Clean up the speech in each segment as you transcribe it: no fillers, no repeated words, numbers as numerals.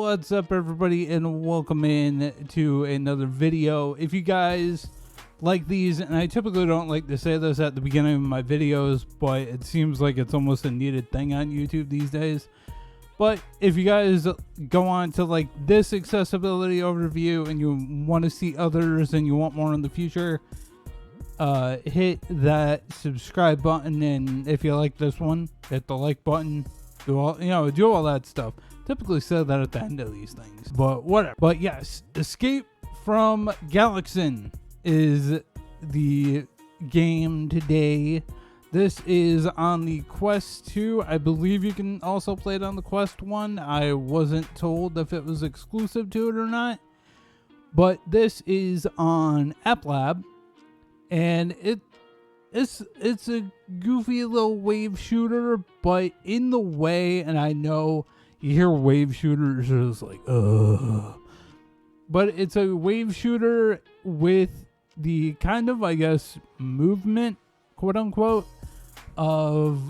What's up, everybody, and welcome in to another video. If you guys like these, and I typically don't like to say this at the beginning of my videos, but it seems like it's almost a needed thing on YouTube these days. But if you guys go on to like this accessibility overview and you want to see others and you want more in the future, hit that subscribe button, and if you like this one, hit the like button. Do all that stuff. Typically say that at the end of these things, but whatever. But yes, Escape from GalaxeN is the game today. This is on the Quest 2. I believe you can also play it on the Quest 1. I wasn't told if it was exclusive to it or not, but this is on App Lab, and it's a goofy little wave shooter, but in the way, and I know you hear wave shooters, it's like, ugh. But it's a wave shooter with the kind of, I guess, movement, quote unquote, of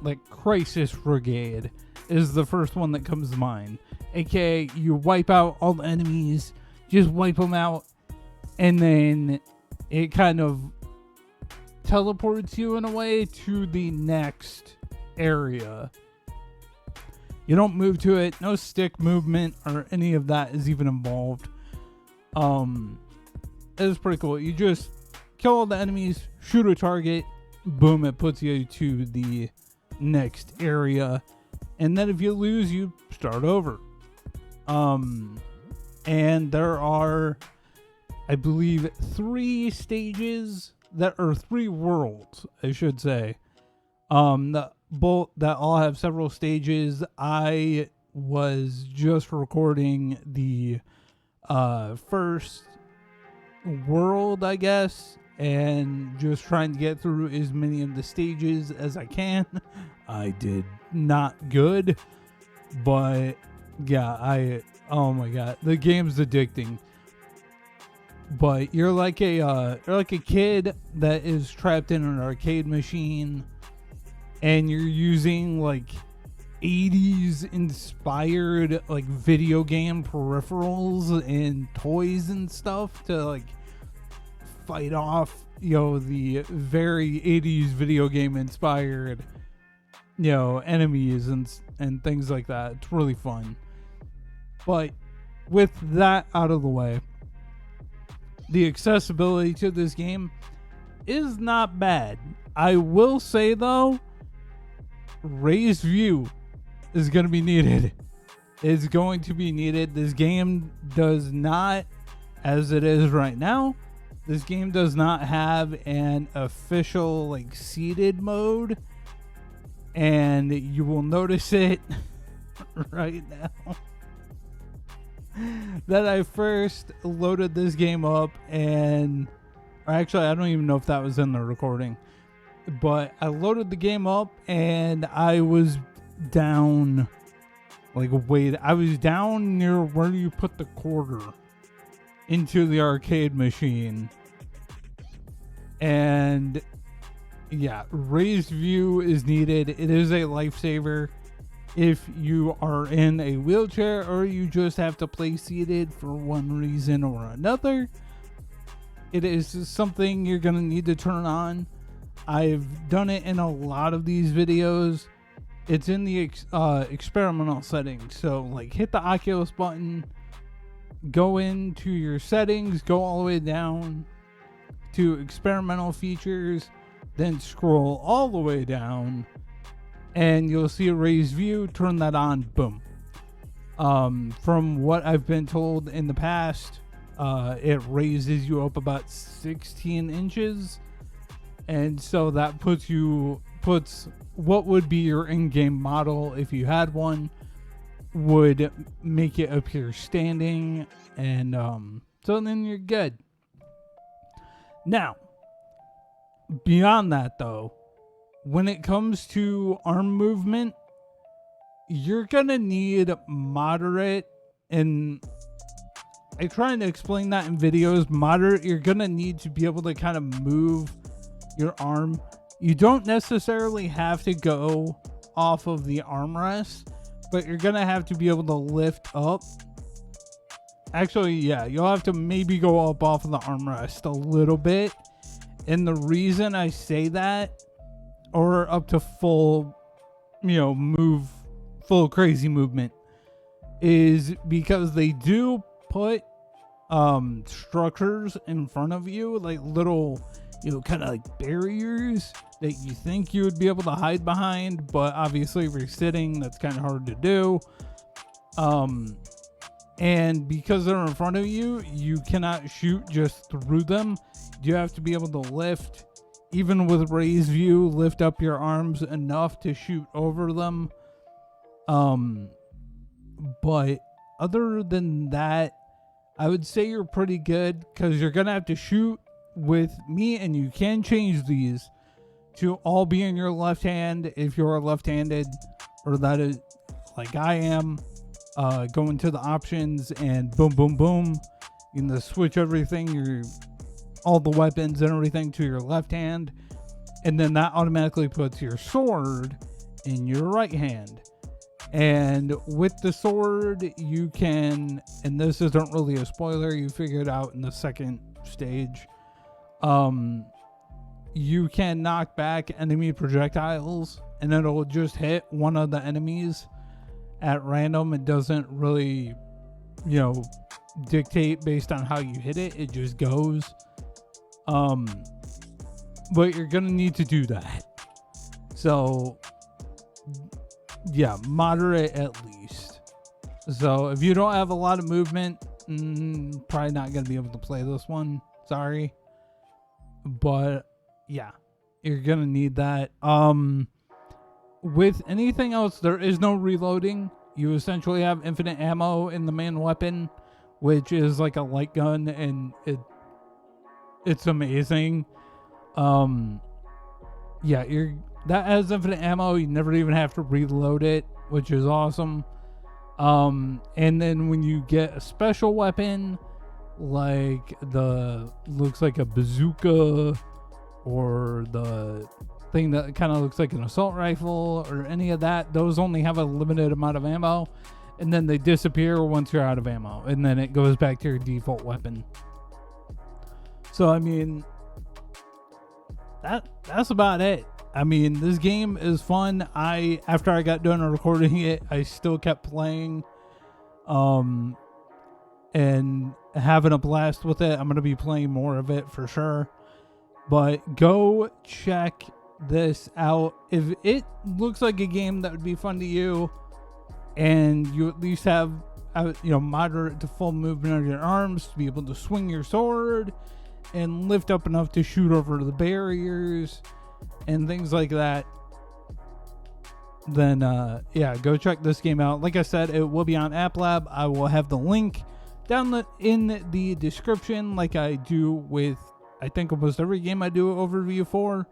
like Crisis Brigade is the first one that comes to mind. AKA, you wipe out all the enemies, just wipe them out, and then it kind of teleports you in a way to the next area. You don't move to it. No stick movement or any of that is even involved. It's pretty cool. You just kill all the enemies, shoot a target, boom, it puts you to the next area. And then if you lose, you start over. And there are, I believe, 3 stages that are 3 worlds, I should say. That all have several stages. I was just recording the first world, I guess, and just trying to get through as many of the stages as I can. I did not good, but yeah, oh my god, the game's addicting. But you're like a kid that is trapped in an arcade machine, and you're using like 80s inspired like video game peripherals and toys and stuff to like fight off, the very 80s video game inspired, enemies and things like that. It's really fun. But with that out of the way, the accessibility to this game is not bad. I will say though, raised view is going to be needed. It's going to be needed. This game does not, as it is right now, this game does not have an official like seated mode, and you will notice it right now that I first loaded this game up, and actually I don't even know if that was in the recording, but I loaded the game up and I was down I was down near where you put the quarter into the arcade machine. And yeah, raised view is needed. It is a lifesaver if you are in a wheelchair or you just have to play seated for one reason or another. It is something you're going to need to turn on. I've done it in a lot of these videos. It's in the experimental settings. So like hit the Oculus button, go into your settings, go all the way down to experimental features, then scroll all the way down and you'll see a raised view. Turn that on, boom. From what I've been told in the past, it raises you up about 16 inches. And so that puts what would be your in-game model, if you had one, would make it appear standing, and so then you're good. Now, beyond that though, when it comes to arm movement, you're gonna need moderate, and I try to explain that in videos. Moderate, you're gonna need to be able to kind of move your arm. You don't necessarily have to go off of the armrest, but you're gonna have to be able to lift up. Actually, yeah, you'll have to maybe go up off of the armrest a little bit. And the reason I say that, or up to full, full crazy movement, is because they do put structures in front of you, like little, kind of like barriers that you think you would be able to hide behind, but obviously if you're sitting, that's kind of hard to do. And because they're in front of you, you cannot shoot just through them. You have to be able to lift, even with raised view, lift up your arms enough to shoot over them. But other than that, I would say you're pretty good, because you're going to have to shoot with me, and you can change these to all be in your left hand if you're left-handed, or that is like I am. Go into the options and boom, boom, boom. You can just switch everything, all the weapons and everything to your left hand. And then that automatically puts your sword in your right hand. And with the sword, you can, and this isn't really a spoiler, you figure it out in the second stage. You can knock back enemy projectiles, and it'll just hit one of the enemies at random. It doesn't really, dictate based on how you hit it. It just goes. But you're gonna need to do that. So, yeah, moderate at least. So if you don't have a lot of movement, probably not gonna be able to play this one. Sorry. But yeah, you're gonna need that. With anything else, there is no reloading. You essentially have infinite ammo in the main weapon, which is like a light gun, and it's amazing. Yeah, that has infinite ammo. You never even have to reload it, which is awesome. And then when you get a special weapon, like looks like a bazooka, or the thing that kind of looks like an assault rifle, or any of that, those only have a limited amount of ammo, and then they disappear once you're out of ammo, and then it goes back to your default weapon. So I mean, that's about it. I mean, this game is fun. After I got done recording it, I still kept playing, and having a blast with it. I'm gonna be playing more of it for sure. But go check this out. If it looks like a game that would be fun to you, and you at least have moderate to full movement of your arms to be able to swing your sword and lift up enough to shoot over the barriers and things like that, then yeah, go check this game out. Like I said, it will be on App Lab. I will have the link down in the description, like I do with, I think, almost every game I do an overview for.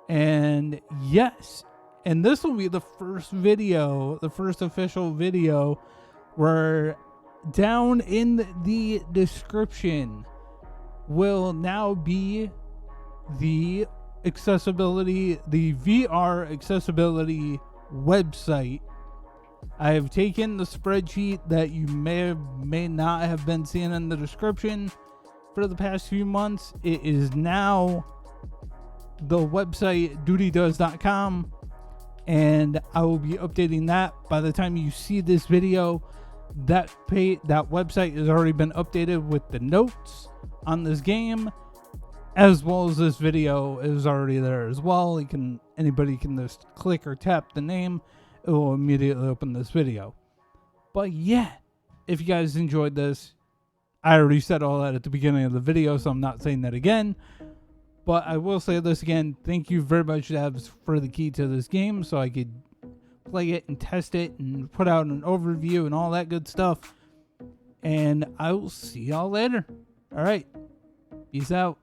And yes, and this will be the first video, the first official video, where down in the description will now be the accessibility, the VR accessibility website. I have taken the spreadsheet that you may not have been seeing in the description for the past few months. It is now the website DewdyDoes.com, and I will be updating that by the time you see this video. That website has already been updated with the notes on this game, as well as this video is already there as well. Anybody can just click or tap the name, it will immediately open this video. But yeah, if you guys enjoyed this, I already said all that at the beginning of the video, so I'm not saying that again. But I will say this again. Thank you very much, Devs, for the key to this game, so I could play it and test it and put out an overview and all that good stuff. And I will see y'all later. All right. Peace out.